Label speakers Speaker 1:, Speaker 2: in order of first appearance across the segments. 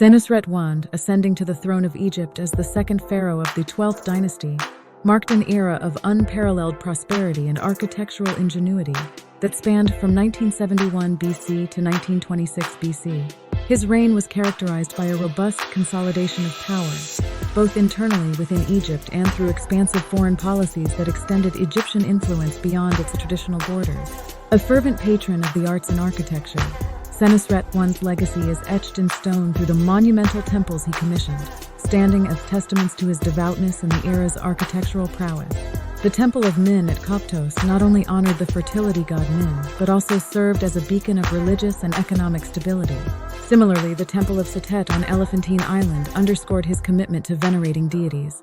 Speaker 1: Senusret I, ascending to the throne of Egypt as the second pharaoh of the 12th Dynasty, marked an era of unparalleled prosperity and architectural ingenuity that spanned from 1971 BC to 1926 BC. His reign was characterized by a robust consolidation of power, both internally within Egypt and through expansive foreign policies that extended Egyptian influence beyond its traditional borders. A fervent patron of the arts and architecture, Senusret I's legacy is etched in stone through the monumental temples he commissioned, standing as testaments to his devoutness and the era's architectural prowess. The Temple of Min at Koptos not only honored the fertility god Min, but also served as a beacon of religious and economic stability. Similarly, the Temple of Satet on Elephantine Island underscored his commitment to venerating deities,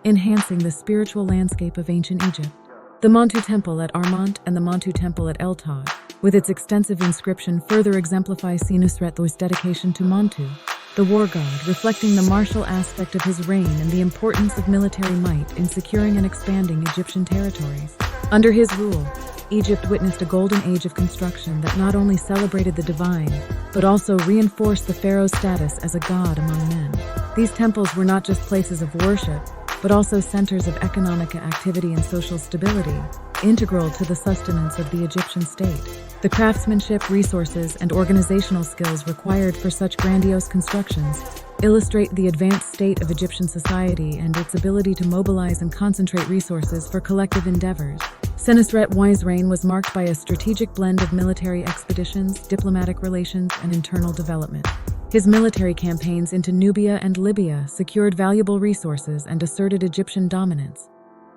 Speaker 1: enhancing the spiritual landscape of ancient Egypt. The Montu-temple at Armant and the Montu-temple at El-Tod, with its extensive inscription, further exemplify Senusret I's dedication to Montu, the war god, reflecting the martial aspect of his reign and the importance of military might in securing and expanding Egyptian territories. Under his rule, Egypt witnessed a golden age of construction that not only celebrated the divine, but also reinforced the pharaoh's status as a god among men. These temples were not just places of worship, but also centers of economic activity and social stability, integral to the sustenance of the Egyptian state. The craftsmanship, resources, and organizational skills required for such grandiose constructions illustrate the advanced state of Egyptian society and its ability to mobilize and concentrate resources for collective endeavors. Senusret I's reign was marked by a strategic blend of military expeditions, diplomatic relations, and internal development. His military campaigns into Nubia and Libya secured valuable resources and asserted Egyptian dominance,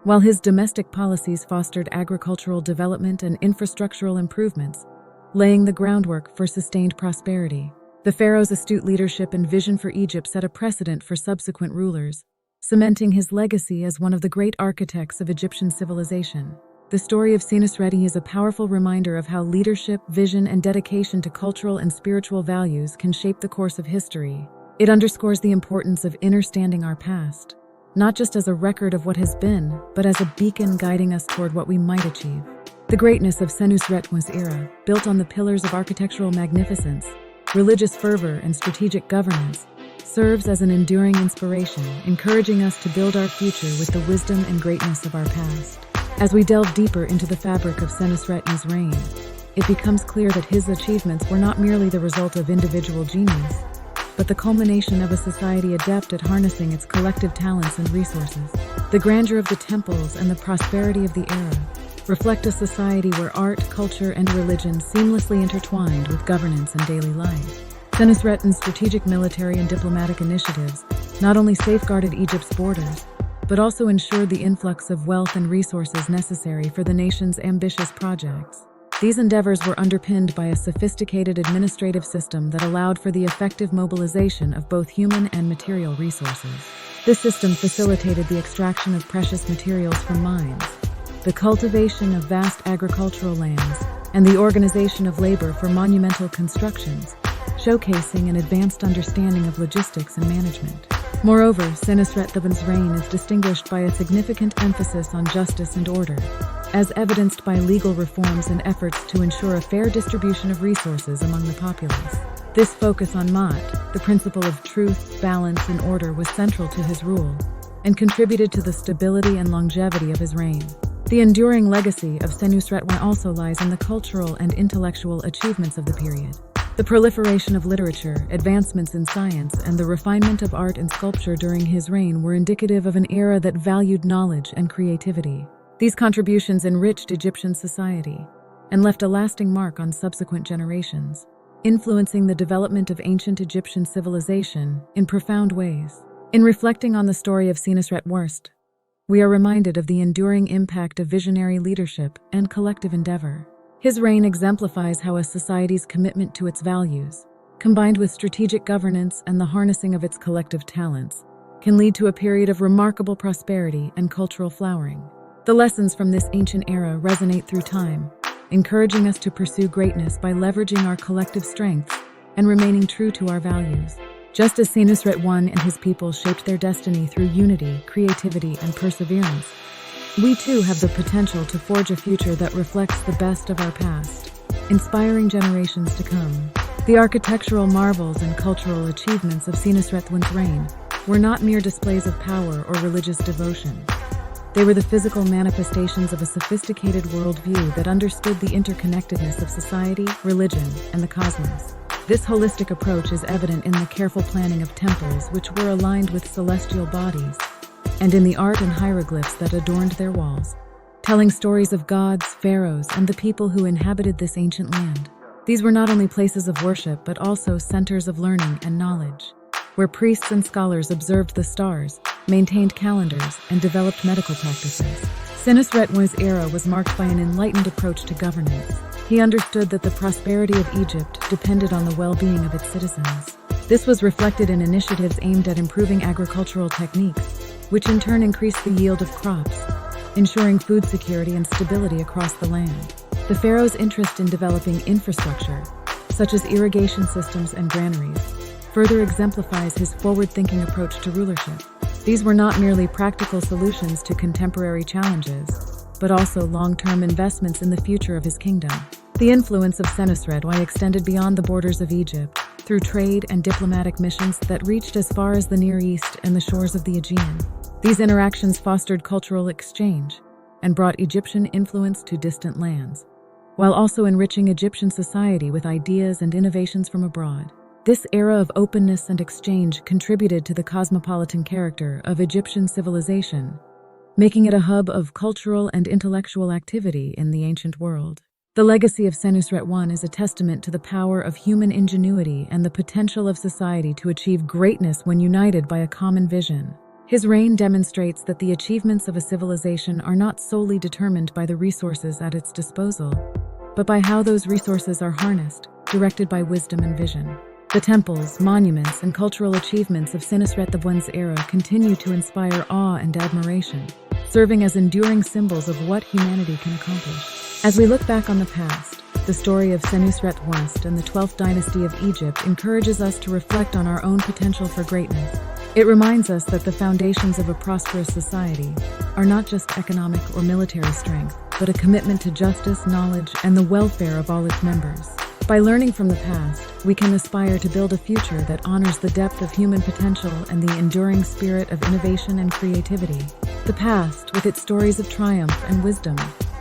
Speaker 1: while his domestic policies fostered agricultural development and infrastructural improvements, laying the groundwork for sustained prosperity. The pharaoh's astute leadership and vision for Egypt set a precedent for subsequent rulers, cementing his legacy as one of the great architects of Egyptian civilization. The story of Senusret I is a powerful reminder of how leadership, vision, and dedication to cultural and spiritual values can shape the course of history. It underscores the importance of understanding our past, not just as a record of what has been, but as a beacon guiding us toward what we might achieve. The greatness of Senusret I's era, built on the pillars of architectural magnificence, religious fervor, and strategic governance, serves as an enduring inspiration, encouraging us to build our future with the wisdom and greatness of our past. As we delve deeper into the fabric of Senusret I's reign, it becomes clear that his achievements were not merely the result of individual genius, but the culmination of a society adept at harnessing its collective talents and resources. The grandeur of the temples and the prosperity of the era reflect a society where art, culture, and religion seamlessly intertwined with governance and daily life. Senusret I's strategic military and diplomatic initiatives not only safeguarded Egypt's borders, but also ensured the influx of wealth and resources necessary for the nation's ambitious projects. These endeavors were underpinned by a sophisticated administrative system that allowed for the effective mobilization of both human and material resources. This system facilitated the extraction of precious materials from mines, the cultivation of vast agricultural lands, and the organization of labor for monumental constructions, showcasing an advanced understanding of logistics and management. Moreover, Senusret I's reign is distinguished by a significant emphasis on justice and order, as evidenced by legal reforms and efforts to ensure a fair distribution of resources among the populace. This focus on Mat, the principle of truth, balance, and order, was central to his rule and contributed to the stability and longevity of his reign. The enduring legacy of Senusret I also lies in the cultural and intellectual achievements of the period. The proliferation of literature, advancements in science, and the refinement of art and sculpture during his reign were indicative of an era that valued knowledge and creativity. These contributions enriched Egyptian society and left a lasting mark on subsequent generations, influencing the development of ancient Egyptian civilization in profound ways. In reflecting on the story of Senusret I, we are reminded of the enduring impact of visionary leadership and collective endeavor. His reign exemplifies how a society's commitment to its values, combined with strategic governance and the harnessing of its collective talents, can lead to a period of remarkable prosperity and cultural flowering. The lessons from this ancient era resonate through time, encouraging us to pursue greatness by leveraging our collective strengths and remaining true to our values. Just as Senusret I and his people shaped their destiny through unity, creativity, and perseverance, we too have the potential to forge a future that reflects the best of our past, inspiring generations to come. The architectural marvels and cultural achievements of Senusret I's reign were not mere displays of power or religious devotion. They were the physical manifestations of a sophisticated worldview that understood the interconnectedness of society, religion, and the cosmos. This holistic approach is evident in the careful planning of temples which were aligned with celestial bodies, and in the art and hieroglyphs that adorned their walls, telling stories of gods, pharaohs, and the people who inhabited this ancient land. These were not only places of worship but also centers of learning and knowledge, where priests and scholars observed the stars, maintained calendars, and developed medical practices. Senusret I's era was marked by an enlightened approach to governance. He understood that the prosperity of Egypt depended on the well-being of its citizens. This was reflected in initiatives aimed at improving agricultural techniques, which in turn increased the yield of crops, ensuring food security and stability across the land. The pharaoh's interest in developing infrastructure, such as irrigation systems and granaries, further exemplifies his forward-thinking approach to rulership. These were not merely practical solutions to contemporary challenges, but also long-term investments in the future of his kingdom. The influence of Senusret I extended beyond the borders of Egypt, through trade and diplomatic missions that reached as far as the Near East and the shores of the Aegean. These interactions fostered cultural exchange and brought Egyptian influence to distant lands, while also enriching Egyptian society with ideas and innovations from abroad. This era of openness and exchange contributed to the cosmopolitan character of Egyptian civilization, making it a hub of cultural and intellectual activity in the ancient world. The legacy of Senusret I is a testament to the power of human ingenuity and the potential of society to achieve greatness when united by a common vision. His reign demonstrates that the achievements of a civilization are not solely determined by the resources at its disposal, but by how those resources are harnessed, directed by wisdom and vision. The temples, monuments, and cultural achievements of Senusret I's era continue to inspire awe and admiration, serving as enduring symbols of what humanity can accomplish. As we look back on the past, the story of Senusret I and the 12th Dynasty of Egypt encourages us to reflect on our own potential for greatness. It reminds us that the foundations of a prosperous society are not just economic or military strength, but a commitment to justice, knowledge, and the welfare of all its members. By learning from the past, we can aspire to build a future that honors the depth of human potential and the enduring spirit of innovation and creativity. The past, with its stories of triumph and wisdom,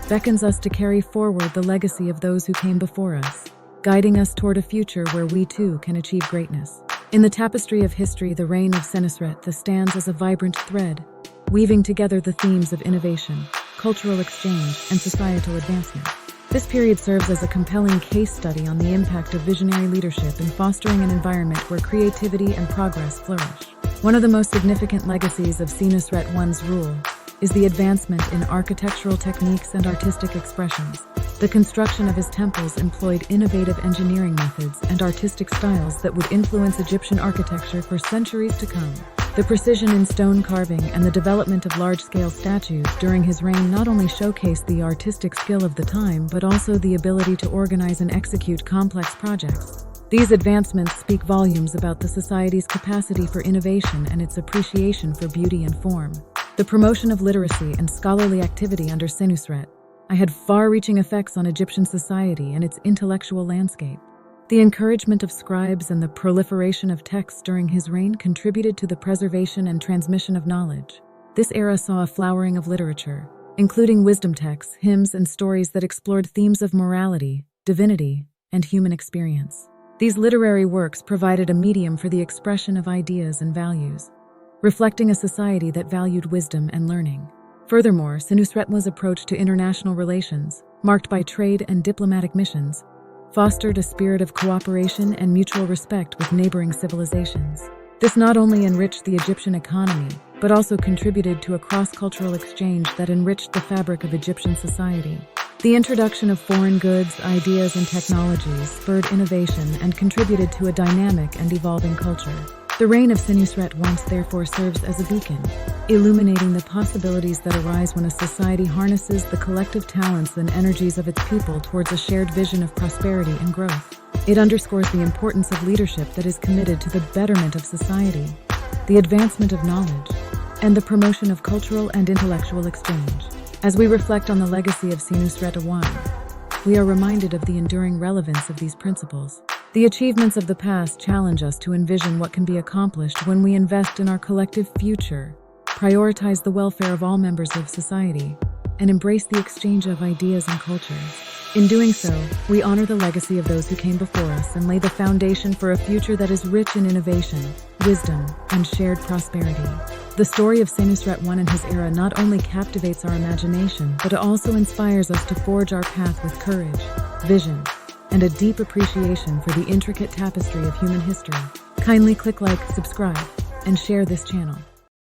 Speaker 1: beckons us to carry forward the legacy of those who came before us, guiding us toward a future where we too can achieve greatness. In the tapestry of history, the reign of Senusret I stands as a vibrant thread, weaving together the themes of innovation, cultural exchange, and societal advancement. This period serves as a compelling case study on the impact of visionary leadership in fostering an environment where creativity and progress flourish. One of the most significant legacies of Senusret I's rule is the advancement in architectural techniques and artistic expressions. The construction of his temples employed innovative engineering methods and artistic styles that would influence Egyptian architecture for centuries to come. The precision in stone carving and the development of large-scale statues during his reign not only showcased the artistic skill of the time, but also the ability to organize and execute complex projects. These advancements speak volumes about the society's capacity for innovation and its appreciation for beauty and form. The promotion of literacy and scholarly activity under Senusret I had far-reaching effects on Egyptian society and its intellectual landscape. The encouragement of scribes and the proliferation of texts during his reign contributed to the preservation and transmission of knowledge. This era saw a flowering of literature, including wisdom texts, hymns, and stories that explored themes of morality, divinity, and human experience. These literary works provided a medium for the expression of ideas and values, reflecting a society that valued wisdom and learning. Furthermore, Senusret I's approach to international relations, marked by trade and diplomatic missions, fostered a spirit of cooperation and mutual respect with neighboring civilizations. This not only enriched the Egyptian economy, but also contributed to a cross-cultural exchange that enriched the fabric of Egyptian society. The introduction of foreign goods, ideas, and technologies spurred innovation and contributed to a dynamic and evolving culture. The reign of Senusret I therefore serves as a beacon, illuminating the possibilities that arise when a society harnesses the collective talents and energies of its people towards a shared vision of prosperity and growth. It underscores the importance of leadership that is committed to the betterment of society, the advancement of knowledge, and the promotion of cultural and intellectual exchange. As we reflect on the legacy of Senusret I, we are reminded of the enduring relevance of these principles. The achievements of the past challenge us to envision what can be accomplished when we invest in our collective future, prioritize the welfare of all members of society, and embrace the exchange of ideas and cultures. In doing so, we honor the legacy of those who came before us and lay the foundation for a future that is rich in innovation, wisdom, and shared prosperity. The story of Senusret I and his era not only captivates our imagination, but it also inspires us to forge our path with courage, vision, and a deep appreciation for the intricate tapestry of human history. Kindly click like, subscribe, and share this channel.